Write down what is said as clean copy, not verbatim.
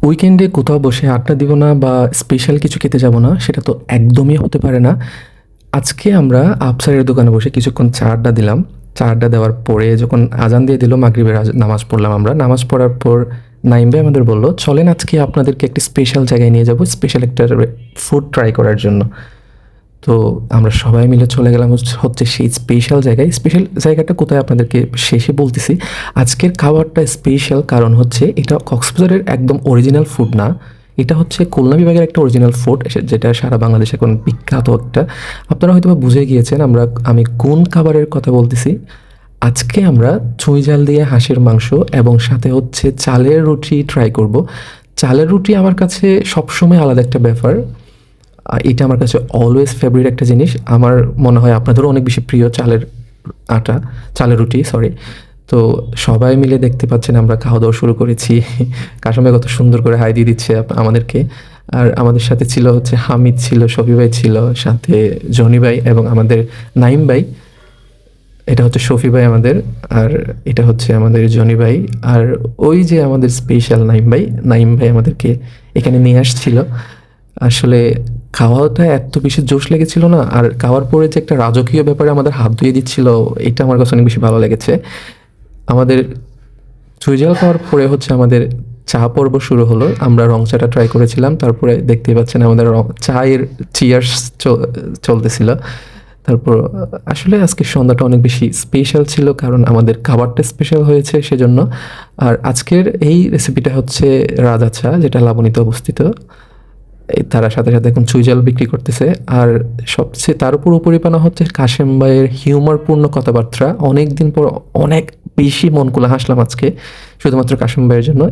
উইকেন্ডে কোথাও বসে আড্ডা দিব না বা স্পেশাল কিছু খেতে যাব না, সেটা তো একদমই হতে পারে না। আজকে আমরা আফসারের দোকানে বসে কিছুক্ষণ চা আড্ডা দিলাম। চা আড্ডা দেওয়ার পরে যখন আজান দিয়ে দিল, মাগরিবের নামাজ পড়লাম আমরা। নামাজ পড়ার পর নাইম ভাই আমাদের বলল, চলেন আজকে আপনাদেরকে একটি স্পেশাল জায়গায় নিয়ে যাব, স্পেশাল একটা ফুড ট্রাই করার জন্য। তো আমরা সবাই মিলে চলে গেলাম হচ্ছে সেই স্পেশাল জায়গায়। স্পেশাল জায়গাটা কোথায় আপনাদেরকে শেষে বলতেছি। আজকের খাবারটা স্পেশাল কারণ হচ্ছে এটা কক্সবাজারের একদম অরিজিনাল ফুড না, এটা হচ্ছে খুলনা বিভাগের একটা অরিজিনাল ফুড, যেটা সারা বাংলাদেশে এখন বিখ্যাত একটা। আপনারা হয়তো বা বুঝে গিয়েছেন আমি কোন খাবারের কথা বলতেছি। আজকে আমরা চুই ঝাল দিয়ে হাঁসের মাংস এবং সাথে হচ্ছে চালের রুটি ট্রাই করব। চালের রুটি আমার কাছে সবসময় আলাদা একটা ব্যাপার। এটা আমার কাছে অলওয়েজ ফেভারিট একটা জিনিস। আমার মনে হয় আপনাদেরও অনেক বেশি প্রিয় আটা চালের রুটি, সরি। তো সবাই মিলে দেখতে পাচ্ছেন আমরা খাওয়া দাওয়া শুরু করেছি। কাশমে কত সুন্দর করে হাই দিয়ে দিচ্ছে আমাদেরকে। আর আমাদের সাথে ছিল হচ্ছে হামিদ, ছিল শফি ভাই, ছিল সাথে জনি ভাই এবং আমাদের নাইম ভাই। এটা হচ্ছে শফি ভাই আমাদের, আর এটা হচ্ছে আমাদের জনি ভাই। আর ওই যে আমাদের স্পেশাল নাইম ভাই আমাদেরকে এখানে নিয়ে আসছিল। আসলে খাওয়াটা এত বেশি জোশ লেগেছিল না, আর খাওয়ার পরে যে একটা রাজকীয় ব্যাপারে আমাদের হাত ধুয়ে দিচ্ছিল, এটা আমার কাছে অনেক বেশি ভালো লেগেছে। আমাদের চুইঝাল খাওয়ার পরে হচ্ছে আমাদের চা পর্ব শুরু হলো। আমরা রং চাটা ট্রাই করেছিলাম, তারপরে দেখতেই পাচ্ছেন আমাদের চায়ের চিয়ার্স চলতেছিল। তারপর আসলে আজকের সন্ধ্যাটা অনেক বেশি স্পেশাল ছিল কারণ আমাদের খাবারটা স্পেশাল হয়েছে সেজন্য। আর আজকের এই রেসিপিটা হচ্ছে রাজা চা, যেটা লাবণীতে অবস্থিত। তারা সাথে সাথে এখন চুইঝাল বিক্রি করতেছে। আর সবচেয়ে তার উপর উপরিপানা হচ্ছে কাশেম ভাইয়ের হিউমারপূর্ণ কথাবার্তা। অনেক দিন পর অনেক বেশি মন খুলে হাসলাম আজকে, শুধুমাত্র কাশেম ভাইয়ের জন্য।